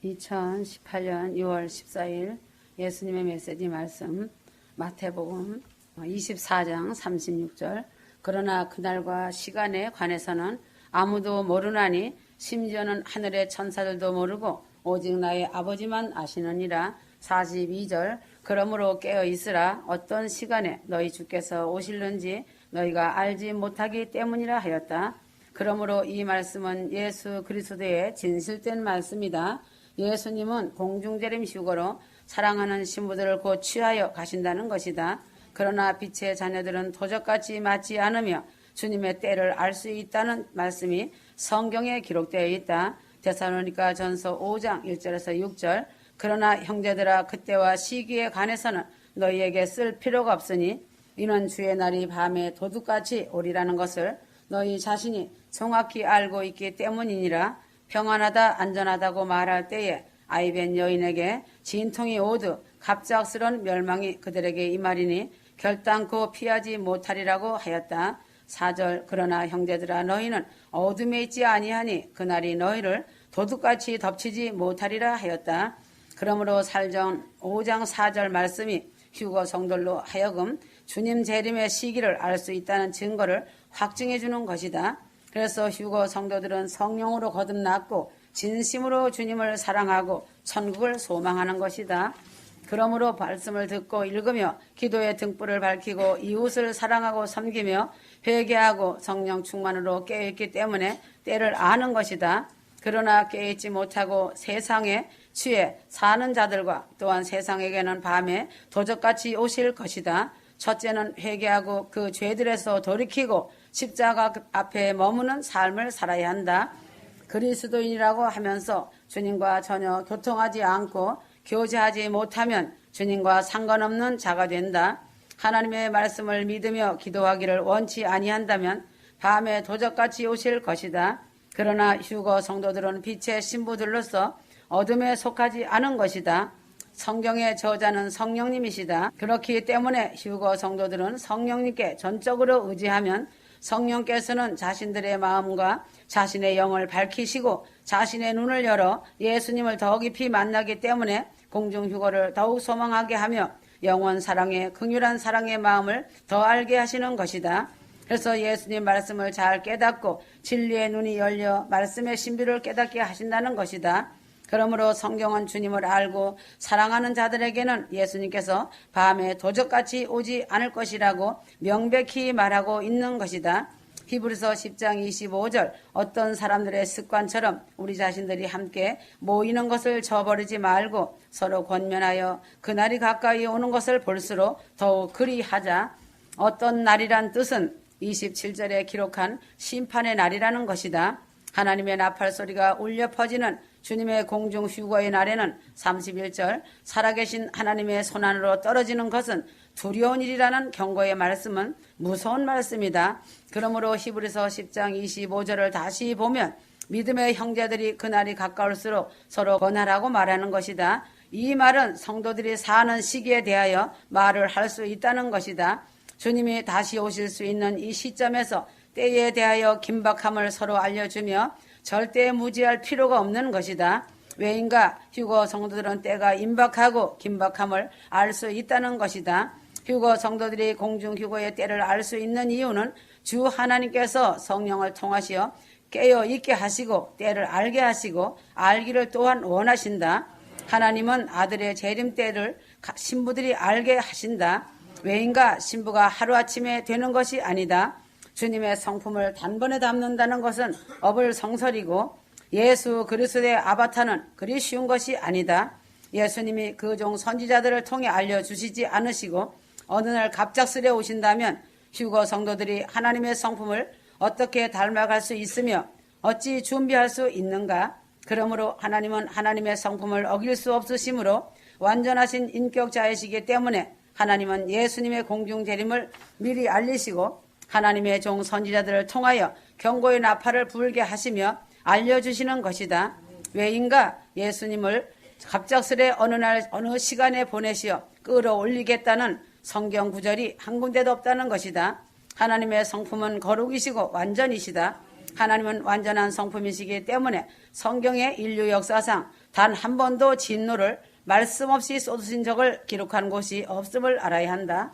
2018년 6월 14일 예수님의 메시지 말씀 마태복음 24장 36절 그러나 그날과 시간에 관해서는 아무도 모르나니 심지어는 하늘의 천사들도 모르고 오직 나의 아버지만 아시느니라. 42절 그러므로 깨어 있으라. 어떤 시간에 너희 주께서 오실는지 너희가 알지 못하기 때문이라 하였다. 그러므로 이 말씀은 예수 그리스도의 진실된 말씀이다. 예수님은 공중재림 휴거로 사랑하는 신부들을 곧 취하여 가신다는 것이다. 그러나 빛의 자녀들은 도적같이 맞지 않으며 주님의 때를 알 수 있다는 말씀이 성경에 기록되어 있다. 데살로니가 전서 5장 1절에서 6절 그러나 형제들아 그때와 시기에 관해서는 너희에게 쓸 필요가 없으니 이는 주의 날이 밤에 도둑같이 오리라는 것을 너희 자신이 정확히 알고 있기 때문이니라. 평안하다 안전하다고 말할 때에 아이벤 여인에게 진통이 오듯 갑작스런 멸망이 그들에게 임하리니 결단코 피하지 못하리라고 하였다. 4절 그러나 형제들아 너희는 어둠에 있지 아니하니 그날이 너희를 도둑같이 덮치지 못하리라 하였다. 그러므로 살전 5장 4절 말씀이 휴거 성도로 하여금 주님 재림의 시기를 알 수 있다는 증거를 확증해 주는 것이다. 그래서 휴거 성도들은 성령으로 거듭났고 진심으로 주님을 사랑하고 천국을 소망하는 것이다. 그러므로 말씀을 듣고 읽으며 기도의 등불을 밝히고 이웃을 사랑하고 섬기며 회개하고 성령 충만으로 깨어있기 때문에 때를 아는 것이다. 그러나 깨어있지 못하고 세상에 취해 사는 자들과 또한 세상에게는 밤에 도적같이 오실 것이다. 첫째는 회개하고 그 죄들에서 돌이키고 십자가 앞에 머무는 삶을 살아야 한다. 그리스도인이라고 하면서 주님과 전혀 교통하지 않고 교제하지 못하면 주님과 상관없는 자가 된다. 하나님의 말씀을 믿으며 기도하기를 원치 아니한다면 밤에 도적같이 오실 것이다. 그러나 휴거 성도들은 빛의 신부들로서 어둠에 속하지 않은 것이다. 성경의 저자는 성령님이시다. 그렇기 때문에 휴거 성도들은 성령님께 전적으로 의지하면 성령께서는 자신들의 마음과 자신의 영을 밝히시고 자신의 눈을 열어 예수님을 더 깊이 만나기 때문에 공중휴거를 더욱 소망하게 하며 영원 사랑의 긍휼한 사랑의 마음을 더 알게 하시는 것이다. 그래서 예수님 말씀을 잘 깨닫고 진리의 눈이 열려 말씀의 신비를 깨닫게 하신다는 것이다. 그러므로 성경은 주님을 알고 사랑하는 자들에게는 예수님께서 밤에 도적같이 오지 않을 것이라고 명백히 말하고 있는 것이다. 히브리서 10장 25절 어떤 사람들의 습관처럼 우리 자신들이 함께 모이는 것을 저버리지 말고 서로 권면하여 그날이 가까이 오는 것을 볼수록 더욱 그리하자. 어떤 날이란 뜻은 27절에 기록한 심판의 날이라는 것이다. 하나님의 나팔 소리가 울려 퍼지는 주님의 공중 휴거의 날에는 31절 살아계신 하나님의 손안으로 떨어지는 것은 두려운 일이라는 경고의 말씀은 무서운 말씀이다. 그러므로 히브리서 10장 25절을 다시 보면 믿음의 형제들이 그날이 가까울수록 서로 권하라고 말하는 것이다. 이 말은 성도들이 사는 시기에 대하여 말을 할 수 있다는 것이다. 주님이 다시 오실 수 있는 이 시점에서 때에 대하여 긴박함을 서로 알려주며 절대 무지할 필요가 없는 것이다. 왜인가? 휴거 성도들은 때가 임박하고 긴박함을 알 수 있다는 것이다. 휴거 성도들이 공중휴거의 때를 알 수 있는 이유는 주 하나님께서 성령을 통하시어 깨어 있게 하시고 때를 알게 하시고 알기를 또한 원하신다. 하나님은 아들의 재림 때를 신부들이 알게 하신다. 왜인가? 신부가 하루아침에 되는 것이 아니다. 주님의 성품을 단번에 담는다는 것은 어불성설이고 예수 그리스도의 아바타는 그리 쉬운 것이 아니다. 예수님이 그 종 선지자들을 통해 알려주시지 않으시고 어느 날 갑작스레 오신다면 휴거 성도들이 하나님의 성품을 어떻게 닮아갈 수 있으며 어찌 준비할 수 있는가? 그러므로 하나님은 하나님의 성품을 어길 수 없으시므로 완전하신 인격자이시기 때문에 하나님은 예수님의 공중 재림을 미리 알리시고 하나님의 종 선지자들을 통하여 경고의 나팔을 불게 하시며 알려주시는 것이다. 왜인가? 예수님을 갑작스레 어느 날 어느 시간에 보내시어 끌어올리겠다는 성경 구절이 한 군데도 없다는 것이다. 하나님의 성품은 거룩이시고 완전이시다. 하나님은 완전한 성품이시기 때문에 성경의 인류 역사상 단 한 번도 진노를 말씀 없이 쏟으신 적을 기록한 곳이 없음을 알아야 한다.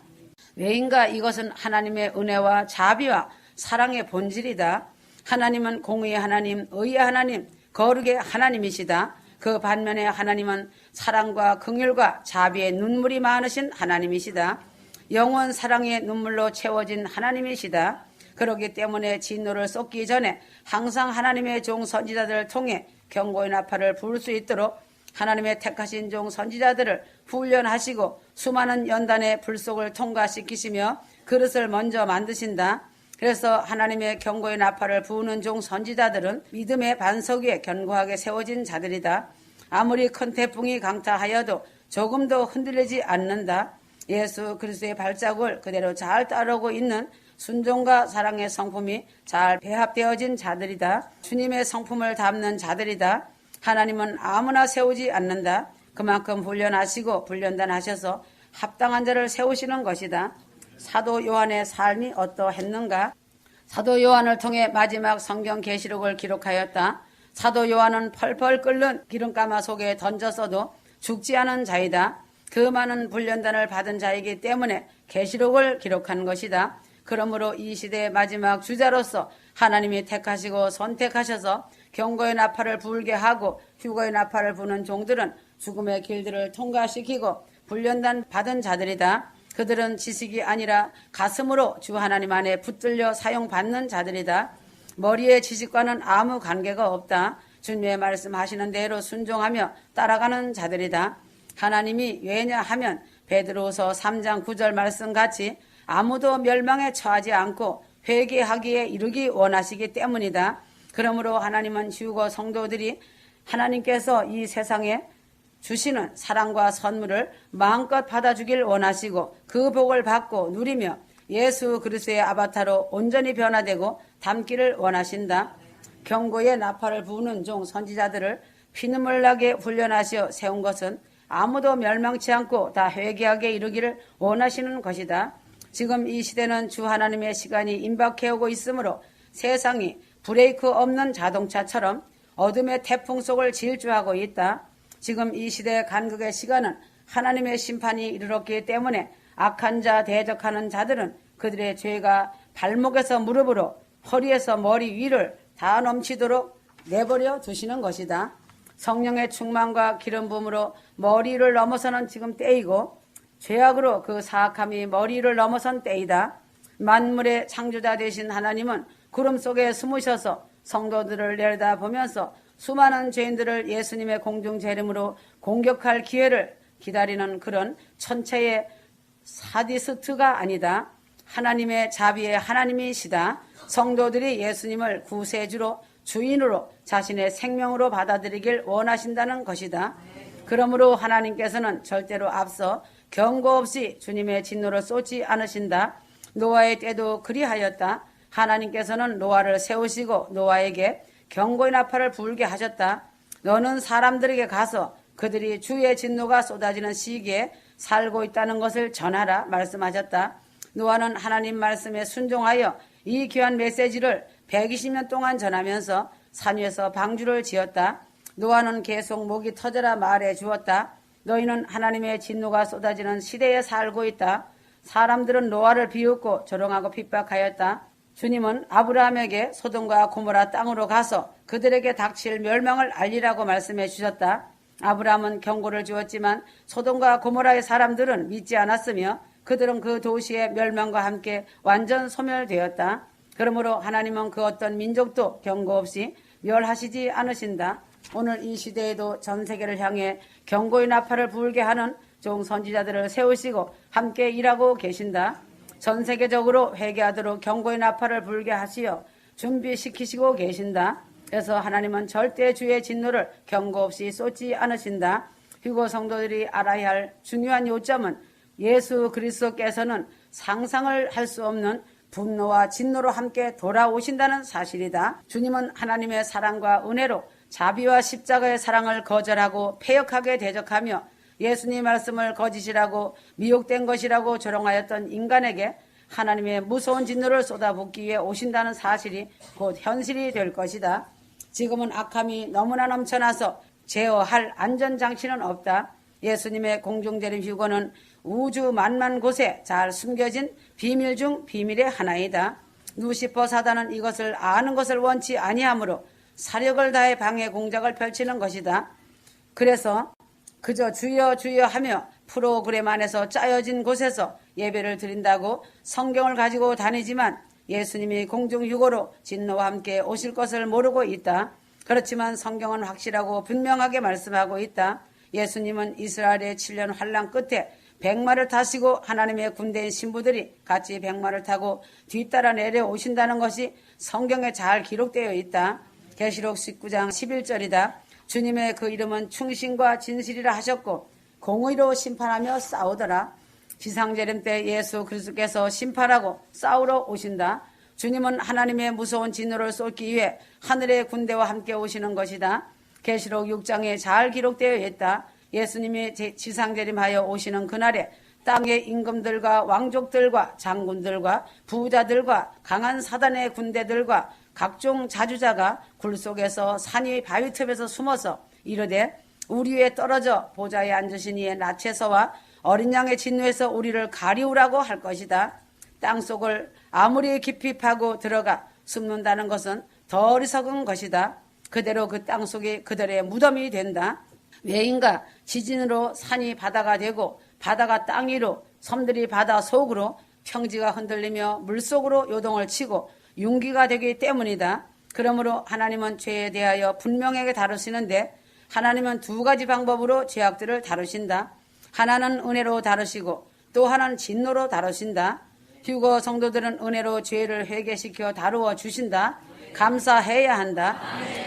왜인가? 이것은 하나님의 은혜와 자비와 사랑의 본질이다. 하나님은 공의의 하나님, 의의 하나님, 거룩의 하나님이시다. 그 반면에 하나님은 사랑과 긍휼과 자비의 눈물이 많으신 하나님이시다. 영원 사랑의 눈물로 채워진 하나님이시다. 그렇기 때문에 진노를 쏟기 전에 항상 하나님의 종 선지자들을 통해 경고의 나팔을 부을 수 있도록 하나님의 택하신 종 선지자들을 훈련하시고 수많은 연단의 불속을 통과시키시며 그릇을 먼저 만드신다. 그래서 하나님의 경고의 나팔을 부으는 종 선지자들은 믿음의 반석 위에 견고하게 세워진 자들이다. 아무리 큰 태풍이 강타하여도 조금도 흔들리지 않는다. 예수 그리스도의 발자국을 그대로 잘 따르고 있는 순종과 사랑의 성품이 잘 배합되어진 자들이다. 주님의 성품을 담는 자들이다. 하나님은 아무나 세우지 않는다. 그만큼 훈련하시고 훈련단하셔서 합당한 자를 세우시는 것이다. 사도 요한의 삶이 어떠했는가? 사도 요한을 통해 마지막 성경 계시록을 기록하였다. 사도 요한은 펄펄 끓는 기름가마 속에 던졌어도 죽지 않은 자이다. 그 많은 훈련단을 받은 자이기 때문에 계시록을 기록한 것이다. 그러므로 이 시대의 마지막 주자로서 하나님이 택하시고 선택하셔서 경고의 나팔을 불게 하고 휴거의 나팔을 부는 종들은 죽음의 길들을 통과시키고 훈련단 받은 자들이다. 그들은 지식이 아니라 가슴으로 주 하나님 안에 붙들려 사용받는 자들이다. 머리의 지식과는 아무 관계가 없다. 주님의 말씀하시는 대로 순종하며 따라가는 자들이다. 하나님이 왜냐하면 베드로후서 3장 9절 말씀같이 아무도 멸망에 처하지 않고 회개하기에 이르기 원하시기 때문이다. 그러므로 하나님은 휴거 성도들이 하나님께서 이 세상에 주시는 사랑과 선물을 마음껏 받아주길 원하시고 그 복을 받고 누리며 예수 그리스도의 아바타로 온전히 변화되고 닮기를 원하신다. 경고의 나팔을 부는 종 선지자들을 피눈물 나게 훈련하시어 세운 것은 아무도 멸망치 않고 다 회개하게 이르기를 원하시는 것이다. 지금 이 시대는 주 하나님의 시간이 임박해오고 있으므로 세상이 브레이크 없는 자동차처럼 어둠의 태풍 속을 질주하고 있다. 지금 이 시대의 간극의 시간은 하나님의 심판이 이르렀기 때문에 악한 자 대적하는 자들은 그들의 죄가 발목에서 무릎으로 허리에서 머리 위를 다 넘치도록 내버려 두시는 것이다. 성령의 충만과 기름 부음으로 머리를 넘어서는 지금 때이고 죄악으로 그 사악함이 머리를 넘어선 때이다. 만물의 창조자 되신 하나님은 구름 속에 숨으셔서 성도들을 내려다보면서 수많은 죄인들을 예수님의 공중 재림으로 공격할 기회를 기다리는 그런 천체의 사디스트가 아니다. 하나님의 자비의 하나님이시다. 성도들이 예수님을 구세주로 주인으로 자신의 생명으로 받아들이길 원하신다는 것이다. 그러므로 하나님께서는 절대로 앞서 경고 없이 주님의 진노를 쏟지 않으신다. 노아의 때도 그리하였다. 하나님께서는 노아를 세우시고 노아에게 경고의 나팔을 불게 하셨다. 너는 사람들에게 가서 그들이 주의 진노가 쏟아지는 시기에 살고 있다는 것을 전하라 말씀하셨다. 노아는 하나님 말씀에 순종하여 이 귀한 메시지를 120년 동안 전하면서 산 위에서 방주를 지었다. 노아는 계속 목이 터져라 말해 주었다. 너희는 하나님의 진노가 쏟아지는 시대에 살고 있다. 사람들은 노아를 비웃고 조롱하고 핍박하였다. 주님은 아브라함에게 소돔과 고모라 땅으로 가서 그들에게 닥칠 멸망을 알리라고 말씀해 주셨다. 아브라함은 경고를 주었지만 소돔과 고모라의 사람들은 믿지 않았으며 그들은 그 도시의 멸망과 함께 완전 소멸되었다. 그러므로 하나님은 그 어떤 민족도 경고 없이 멸하시지 않으신다. 오늘 이 시대에도 전 세계를 향해 경고의 나팔을 불게 하는 종 선지자들을 세우시고 함께 일하고 계신다. 전 세계적으로 회개하도록 경고의 나팔을 불게 하시어 준비시키시고 계신다. 그래서 하나님은 절대 주의 진노를 경고 없이 쏟지 않으신다. 휴거 성도들이 알아야 할 중요한 요점은 예수 그리스도께서는 상상을 할 수 없는 분노와 진노로 함께 돌아오신다는 사실이다. 주님은 하나님의 사랑과 은혜로 자비와 십자가의 사랑을 거절하고 패역하게 대적하며 예수님 말씀을 거짓이라고 미혹된 것이라고 조롱하였던 인간에게 하나님의 무서운 진노를 쏟아붓기 위해 오신다는 사실이 곧 현실이 될 것이다. 지금은 악함이 너무나 넘쳐나서 제어할 안전장치는 없다. 예수님의 공중재림 휴거는 우주 만만 곳에 잘 숨겨진 비밀 중 비밀의 하나이다. 루시퍼 사단은 이것을 아는 것을 원치 아니하므로 사력을 다해 방해 공작을 펼치는 것이다. 그래서 그저 주여 주여 하며 프로그램 안에서 짜여진 곳에서 예배를 드린다고 성경을 가지고 다니지만 예수님이 공중휴거로 진노와 함께 오실 것을 모르고 있다. 그렇지만 성경은 확실하고 분명하게 말씀하고 있다. 예수님은 이스라엘의 7년 환란 끝에 백마를 타시고 하나님의 군대인 신부들이 같이 백마를 타고 뒤따라 내려오신다는 것이 성경에 잘 기록되어 있다. 계시록 19장 11절이다. 주님의 그 이름은 충신과 진실이라 하셨고 공의로 심판하며 싸우더라. 지상재림 때 예수 그리스도께서 심판하고 싸우러 오신다. 주님은 하나님의 무서운 진노를 쏟기 위해 하늘의 군대와 함께 오시는 것이다. 계시록 6장에 잘 기록되어 있다. 예수님이 지상재림하여 오시는 그날에 땅의 임금들과 왕족들과 장군들과 부자들과 강한 사단의 군대들과 각종 자주자가 굴 속에서 산이 바위 틈에서 숨어서 이르되 우리 위에 떨어져 보좌에 앉으신 이의 낯에서와 어린 양의 진노에서 우리를 가리우라고 할 것이다. 땅속을 아무리 깊이 파고 들어가 숨는다는 것은 더 어리석은 것이다. 그대로 그 땅속이 그들의 무덤이 된다. 왜인가? 지진으로 산이 바다가 되고 바다가 땅 위로, 섬들이 바다 속으로, 평지가 흔들리며 물속으로 요동을 치고 융기가 되기 때문이다. 그러므로 하나님은 죄에 대하여 분명하게 다루시는데 하나님은 두 가지 방법으로 죄악들을 다루신다. 하나는 은혜로 다루시고 또 하나는 진노로 다루신다. 휴거 성도들은 은혜로 죄를 회개시켜 다루어 주신다. 감사해야 한다.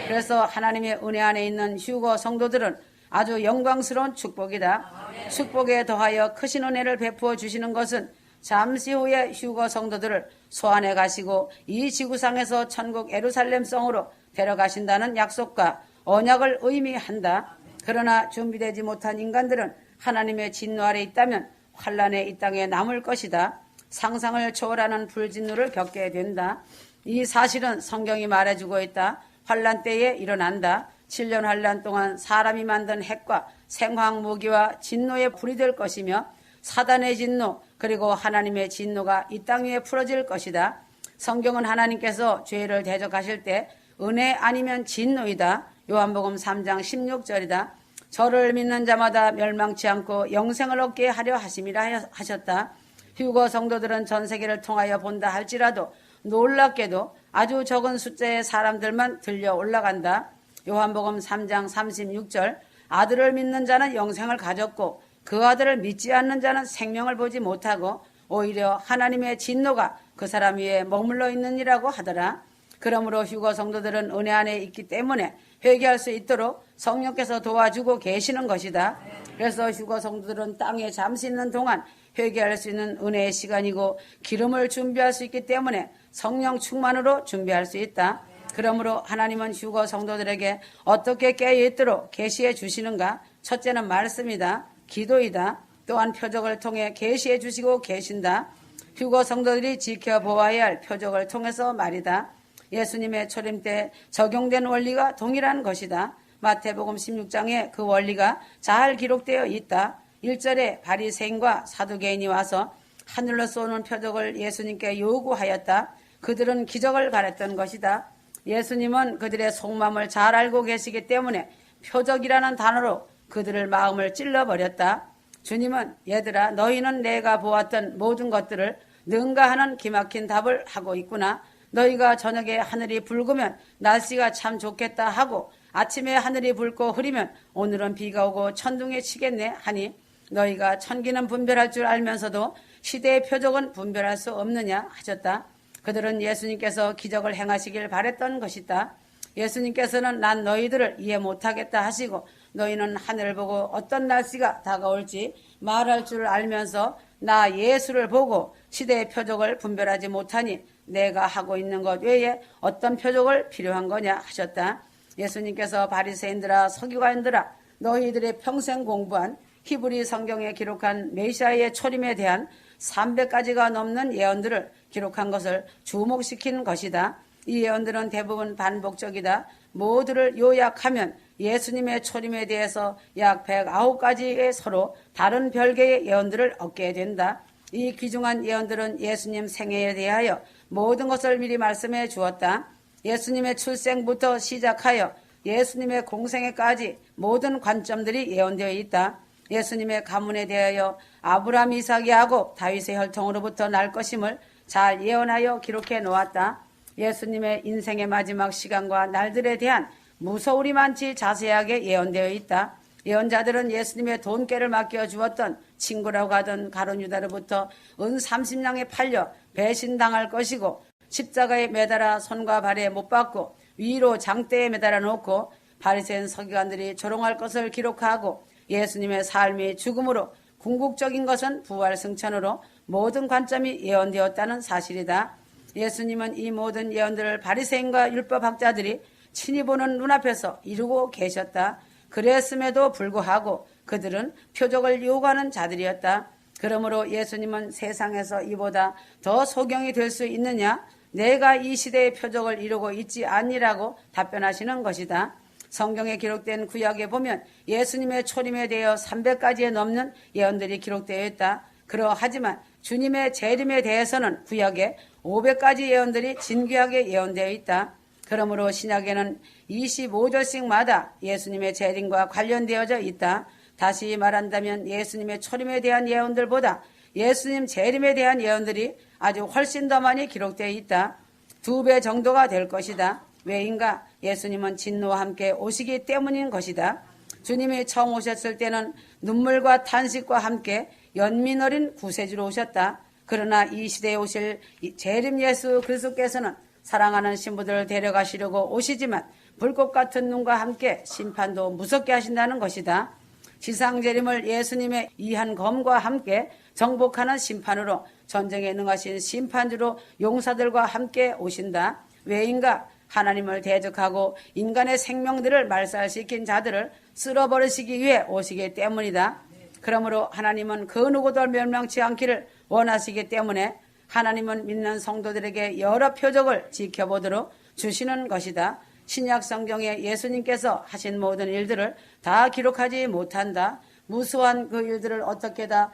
그래서 하나님의 은혜 안에 있는 휴거 성도들은 아주 영광스러운 축복이다. 축복에 더하여 크신 은혜를 베푸어 주시는 것은 잠시 후에 휴거 성도들을 소환해 가시고 이 지구상에서 천국 예루살렘 성으로 데려가신다는 약속과 언약을 의미한다. 그러나 준비되지 못한 인간들은 하나님의 진노 아래 있다면 환란의 이 땅에 남을 것이다. 상상을 초월하는 불진노를 겪게 된다. 이 사실은 성경이 말해주고 있다. 환란 때에 일어난다. 7년 환란 동안 사람이 만든 핵과 생화학 무기와 진노의 불이 될 것이며 사단의 진노 그리고 하나님의 진노가 이 땅 위에 풀어질 것이다. 성경은 하나님께서 죄를 대적하실 때 은혜 아니면 진노이다. 요한복음 3장 16절이다. 저를 믿는 자마다 멸망치 않고 영생을 얻게 하려 하심이라 하셨다. 휴거 성도들은 전 세계를 통하여 본다 할지라도 놀랍게도 아주 적은 숫자의 사람들만 들려 올라간다. 요한복음 3장 36절 아들을 믿는 자는 영생을 가졌고 그 아들을 믿지 않는 자는 생명을 보지 못하고 오히려 하나님의 진노가 그 사람 위에 머물러 있느니라고 하더라. 그러므로 휴거 성도들은 은혜 안에 있기 때문에 회개할 수 있도록 성령께서 도와주고 계시는 것이다. 그래서 휴거 성도들은 땅에 잠시 있는 동안 회개할 수 있는 은혜의 시간이고 기름을 준비할 수 있기 때문에 성령 충만으로 준비할 수 있다. 그러므로 하나님은 휴거 성도들에게 어떻게 깨어있도록 계시해 주시는가? 첫째는 말씀이다. 기도이다. 또한 표적을 통해 계시해 주시고 계신다. 휴거 성도들이 지켜보아야 할 표적을 통해서 말이다. 예수님의 초림 때 적용된 원리가 동일한 것이다. 마태복음 16장에 그 원리가 잘 기록되어 있다. 1절에 바리새인과 사두개인이 와서 하늘로 쏘는 표적을 예수님께 요구하였다. 그들은 기적을 가렸던 것이다. 예수님은 그들의 속마음을 잘 알고 계시기 때문에 표적이라는 단어로 그들의 마음을 찔러버렸다. 주님은 얘들아 너희는 내가 보았던 모든 것들을 능가하는 기막힌 답을 하고 있구나. 너희가 저녁에 하늘이 붉으면 날씨가 참 좋겠다 하고 아침에 하늘이 붉고 흐리면 오늘은 비가 오고 천둥이 치겠네 하니 너희가 천기는 분별할 줄 알면서도 시대의 표적은 분별할 수 없느냐 하셨다. 그들은 예수님께서 기적을 행하시길 바랬던 것이다. 예수님께서는 난 너희들을 이해 못하겠다 하시고 너희는 하늘을 보고 어떤 날씨가 다가올지 말할 줄 알면서 나 예수를 보고 시대의 표적을 분별하지 못하니 내가 하고 있는 것 외에 어떤 표적을 필요한 거냐 하셨다. 예수님께서 바리새인들아 서기관들아 너희들의 평생 공부한 히브리 성경에 기록한 메시아의 초림에 대한 300가지가 넘는 예언들을 기록한 것을 주목시킨 것이다. 이 예언들은 대부분 반복적이다. 모두를 요약하면 예수님의 초림에 대해서 약 109가지의 서로 다른 별개의 예언들을 얻게 된다. 이 귀중한 예언들은 예수님 생애에 대하여 모든 것을 미리 말씀해 주었다. 예수님의 출생부터 시작하여 예수님의 공생애까지 모든 관점들이 예언되어 있다. 예수님의 가문에 대하여 아브라함, 이삭, 야곱, 다윗의 혈통으로부터 날 것임을 잘 예언하여 기록해 놓았다. 예수님의 인생의 마지막 시간과 날들에 대한 무서우리만치 자세하게 예언되어 있다. 예언자들은 예수님의 돈깨를 맡겨주었던 친구라고 하던 가룟 유다로부터 은 30냥에 팔려 배신당할 것이고 십자가에 매달아 손과 발에 못 박고 위로 장대에 매달아 놓고 바리새인 서기관들이 조롱할 것을 기록하고 예수님의 삶이 죽음으로 궁극적인 것은 부활 승천으로 모든 관점이 예언되었다는 사실이다. 예수님은 이 모든 예언들을 바리새인과 율법학자들이 친히 보는 눈앞에서 이루고 계셨다. 그랬음에도 불구하고 그들은 표적을 요구하는 자들이었다. 그러므로 예수님은 세상에서 이보다 더 소경이 될 수 있느냐? 내가 이 시대의 표적을 이루고 있지 않니라고 답변하시는 것이다. 성경에 기록된 구약에 보면 예수님의 초림에 대하여 300가지에 넘는 예언들이 기록되어 있다. 그러하지만 주님의 재림에 대해서는 구약에 500가지 예언들이 진귀하게 예언되어 있다. 그러므로 신약에는 25절씩마다 예수님의 재림과 관련되어져 있다. 다시 말한다면 예수님의 초림에 대한 예언들보다 예수님 재림에 대한 예언들이 아주 훨씬 더 많이 기록되어 있다. 2배 정도가 될 것이다. 왜인가? 예수님은 진노와 함께 오시기 때문인 것이다. 주님이 처음 오셨을 때는 눈물과 탄식과 함께 연민 어린 구세주로 오셨다. 그러나 이 시대에 오실 재림 예수 그리스도께서는 사랑하는 신부들을 데려가시려고 오시지만 불꽃 같은 눈과 함께 심판도 무섭게 하신다는 것이다. 지상 재림을 예수님의 이한 검과 함께 정복하는 심판으로 전쟁에 능하신 심판주로 용사들과 함께 오신다. 왜인가? 하나님을 대적하고 인간의 생명들을 말살시킨 자들을 쓸어버리시기 위해 오시기 때문이다. 그러므로 하나님은 그 누구도 멸망치 않기를 원하시기 때문에 하나님은 믿는 성도들에게 여러 표적을 지켜보도록 주시는 것이다. 신약 성경에 예수님께서 하신 모든 일들을 다 기록하지 못한다. 무수한 그 일들을 어떻게 다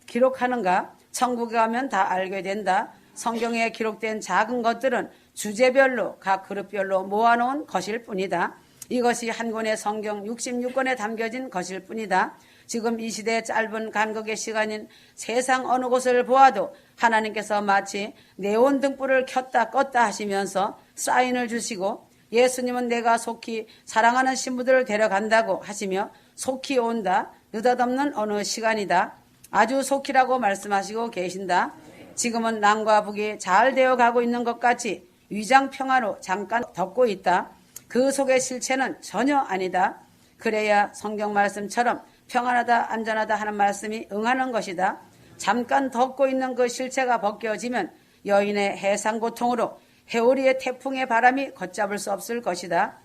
기록하는가? 천국에 가면 다 알게 된다. 성경에 기록된 작은 것들은 주제별로 각 그룹별로 모아놓은 것일 뿐이다. 이것이 한 권의 성경 66권에 담겨진 것일 뿐이다. 지금 이 시대의 짧은 간격의 시간인 세상 어느 곳을 보아도 하나님께서 마치 네온 등불을 켰다 껐다 하시면서 사인을 주시고 예수님은 내가 속히 사랑하는 신부들을 데려간다고 하시며 속히 온다. 느닷없는 어느 시간이다. 아주 속히라고 말씀하시고 계신다. 지금은 남과 북이 잘 되어가고 있는 것 같이 위장평화로 잠깐 덮고 있다. 그 속의 실체는 전혀 아니다. 그래야 성경 말씀처럼 평안하다 안전하다 하는 말씀이 응하는 것이다. 잠깐 덮고 있는 그 실체가 벗겨지면 여인의 해상 고통으로 해오리의 태풍의 바람이 걷잡을 수 없을 것이다.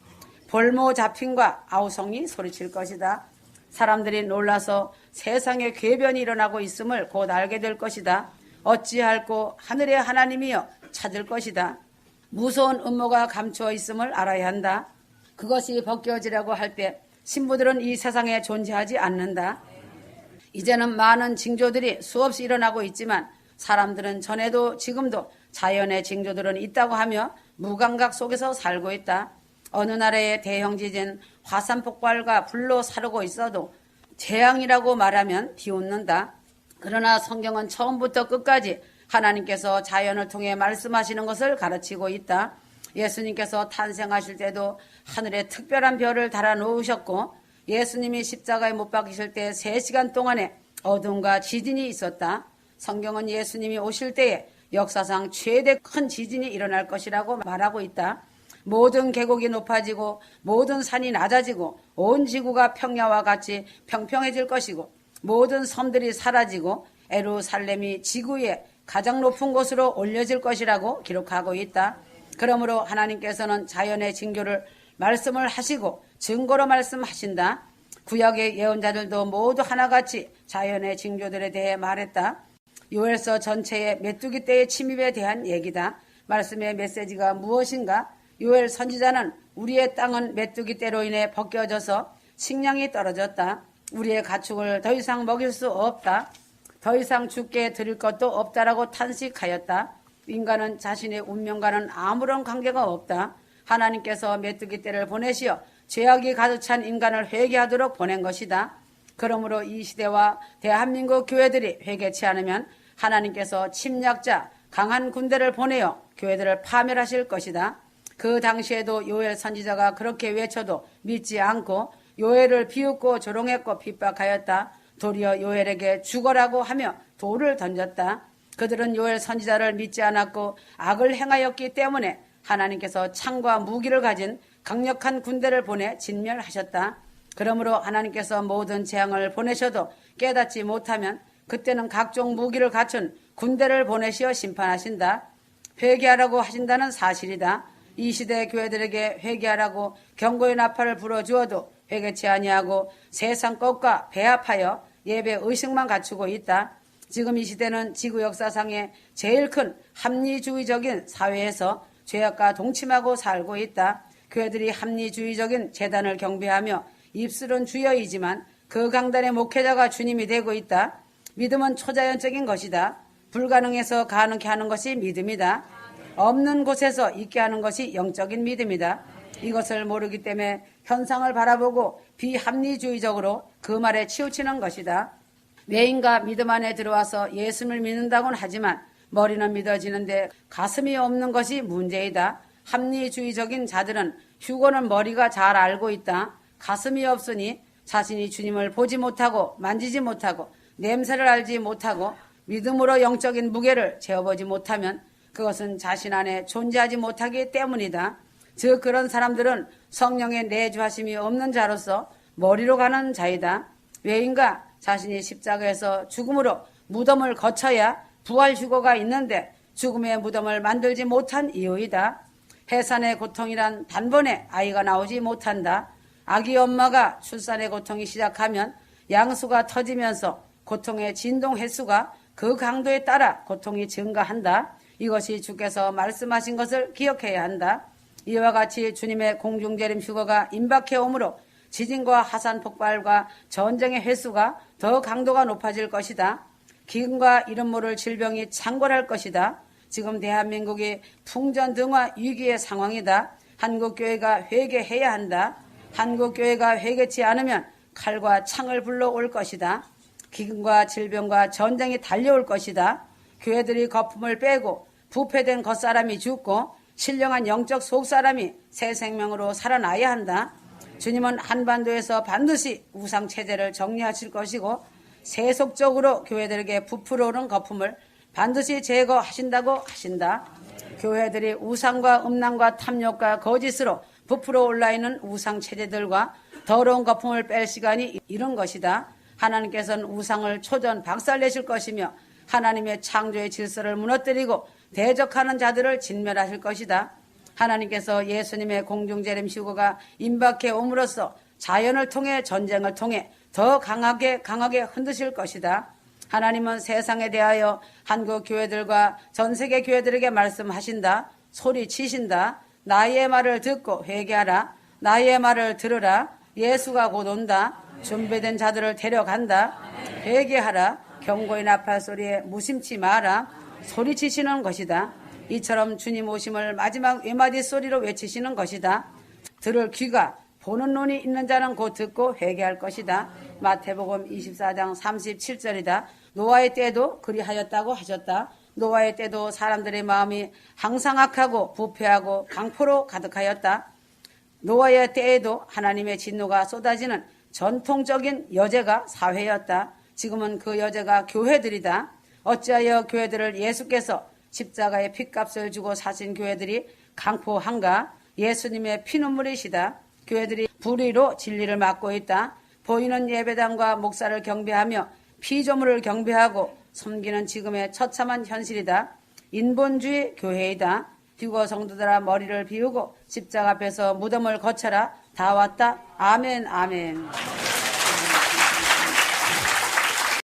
볼모 잡힘과 아우성이 소리칠 것이다. 사람들이 놀라서 세상에 궤변이 일어나고 있음을 곧 알게 될 것이다. 어찌할꼬 하늘의 하나님이여 찾을 것이다. 무서운 음모가 감추어 있음을 알아야 한다. 그것이 벗겨지라고 할 때 신부들은 이 세상에 존재하지 않는다. 이제는 많은 징조들이 수없이 일어나고 있지만 사람들은 전에도 지금도 자연의 징조들은 있다고 하며 무감각 속에서 살고 있다. 어느 나라의 대형 지진, 화산 폭발과 불로 사르고 있어도 재앙이라고 말하면 비웃는다. 그러나 성경은 처음부터 끝까지 하나님께서 자연을 통해 말씀하시는 것을 가르치고 있다. 예수님께서 탄생하실 때도 하늘에 특별한 별을 달아 놓으셨고 예수님이 십자가에 못 박히실 때 3시간 동안에 어둠과 지진이 있었다. 성경은 예수님이 오실 때에 역사상 최대 큰 지진이 일어날 것이라고 말하고 있다. 모든 계곡이 높아지고 모든 산이 낮아지고 온 지구가 평야와 같이 평평해질 것이고 모든 섬들이 사라지고 예루살렘이 지구의 가장 높은 곳으로 올려질 것이라고 기록하고 있다. 그러므로 하나님께서는 자연의 징조를 말씀을 하시고 증거로 말씀하신다. 구약의 예언자들도 모두 하나같이 자연의 징조들에 대해 말했다. 요엘서 전체의 메뚜기 떼의 침입에 대한 얘기다. 말씀의 메시지가 무엇인가? 요엘 선지자는 우리의 땅은 메뚜기 떼로 인해 벗겨져서 식량이 떨어졌다. 우리의 가축을 더 이상 먹일 수 없다. 더 이상 주께 드릴 것도 없다라고 탄식하였다. 인간은 자신의 운명과는 아무런 관계가 없다. 하나님께서 메뚜기 떼를 보내시어 죄악이 가득 찬 인간을 회개하도록 보낸 것이다. 그러므로 이 시대와 대한민국 교회들이 회개치 않으면 하나님께서 침략자 강한 군대를 보내어 교회들을 파멸하실 것이다. 그 당시에도 요엘 선지자가 그렇게 외쳐도 믿지 않고 요엘을 비웃고 조롱했고 핍박하였다. 도리어 요엘에게 죽어라고 하며 돌을 던졌다. 그들은 요엘 선지자를 믿지 않았고 악을 행하였기 때문에 하나님께서 창과 무기를 가진 강력한 군대를 보내 진멸하셨다. 그러므로 하나님께서 모든 재앙을 보내셔도 깨닫지 못하면 그때는 각종 무기를 갖춘 군대를 보내시어 심판하신다. 회개하라고 하신다는 사실이다. 이 시대 교회들에게 회개하라고 경고의 나팔을 불어주어도 회개치 아니하고 세상 것과 배합하여 예배 의식만 갖추고 있다. 지금 이 시대는 지구 역사상의 제일 큰 합리주의적인 사회에서 죄악과 동침하고 살고 있다. 교회들이 합리주의적인 재단을 경배하며 입술은 주여이지만 그 강단의 목회자가 주님이 되고 있다. 믿음은 초자연적인 것이다. 불가능해서 가능케 하는 것이 믿음이다. 없는 곳에서 있게 하는 것이 영적인 믿음이다. 이것을 모르기 때문에 현상을 바라보고 비합리주의적으로 그 말에 치우치는 것이다. 뇌인과 믿음 안에 들어와서 예수를 믿는다고는 하지만 머리는 믿어지는데 가슴이 없는 것이 문제이다. 합리주의적인 자들은 휴거는 머리가 잘 알고 있다. 가슴이 없으니 자신이 주님을 보지 못하고 만지지 못하고 냄새를 알지 못하고 믿음으로 영적인 무게를 재어보지 못하면 그것은 자신 안에 존재하지 못하기 때문이다. 즉 그런 사람들은 성령의 내주하심이 없는 자로서 머리로 가는 자이다. 왜인가? 자신이 십자가에서 죽음으로 무덤을 거쳐야 부활 휴거가 있는데 죽음의 무덤을 만들지 못한 이유이다. 해산의 고통이란 단번에 아이가 나오지 못한다. 아기 엄마가 출산의 고통이 시작하면 양수가 터지면서 고통의 진동 횟수가 그 강도에 따라 고통이 증가한다. 이것이 주께서 말씀하신 것을 기억해야 한다. 이와 같이 주님의 공중재림 휴거가 임박해 오므로 지진과 화산 폭발과 전쟁의 횟수가 더 강도가 높아질 것이다. 기근과 이름 모를 질병이 창궐할 것이다. 지금 대한민국이 풍전등화 위기의 상황이다. 한국교회가 회개해야 한다. 한국교회가 회개치 않으면 칼과 창을 불러올 것이다. 기근과 질병과 전쟁이 달려올 것이다. 교회들이 거품을 빼고 부패된 겉사람이 죽고 신령한 영적 속사람이 새 생명으로 살아나야 한다. 주님은 한반도에서 반드시 우상체제를 정리하실 것이고 세속적으로 교회들에게 부풀어오는 거품을 반드시 제거하신다고 하신다. 교회들이 우상과 음란과 탐욕과 거짓으로 부풀어 올라있는 우상체제들과 더러운 거품을 뺄 시간이 이른 것이다. 하나님께서는 우상을 초전 박살내실 것이며 하나님의 창조의 질서를 무너뜨리고 대적하는 자들을 진멸하실 것이다. 하나님께서 예수님의 공중재림 휴거가 임박해 옴으로써 자연을 통해 전쟁을 통해 더 강하게 흔드실 것이다. 하나님은 세상에 대하여 한국 교회들과 전 세계 교회들에게 말씀하신다. 소리치신다. 나의 말을 듣고 회개하라. 나의 말을 들으라. 예수가 곧 온다. 준비된 자들을 데려간다. 회개하라. 경고의 나팔 소리에 무심치 마라. 소리치시는 것이다. 이처럼 주님 오심을 마지막 외마디 소리로 외치시는 것이다. 들을 귀가 보는 눈이 있는 자는 곧 듣고 회개할 것이다. 마태복음 24장 37절이다. 노아의 때도 그리하였다고 하셨다. 노아의 때도 사람들의 마음이 항상 악하고 부패하고 강포로 가득하였다. 노아의 때에도 하나님의 진노가 쏟아지는 전통적인 여제가 사회였다. 지금은 그 여제가 교회들이다. 어찌하여 교회들을 예수께서 십자가의 핏값을 주고 사신 교회들이 강포한가? 예수님의 피눈물이시다. 교회들이 불의로 진리를 막고 있다. 보이는 예배당과 목사를 경배하며 피조물을 경배하고 섬기는 지금의 처참한 현실이다. 인본주의 교회이다. 휴거 성도들아 머리를 비우고 십자가 앞에서 무덤을 거쳐라. 다 왔다. 아멘 아멘.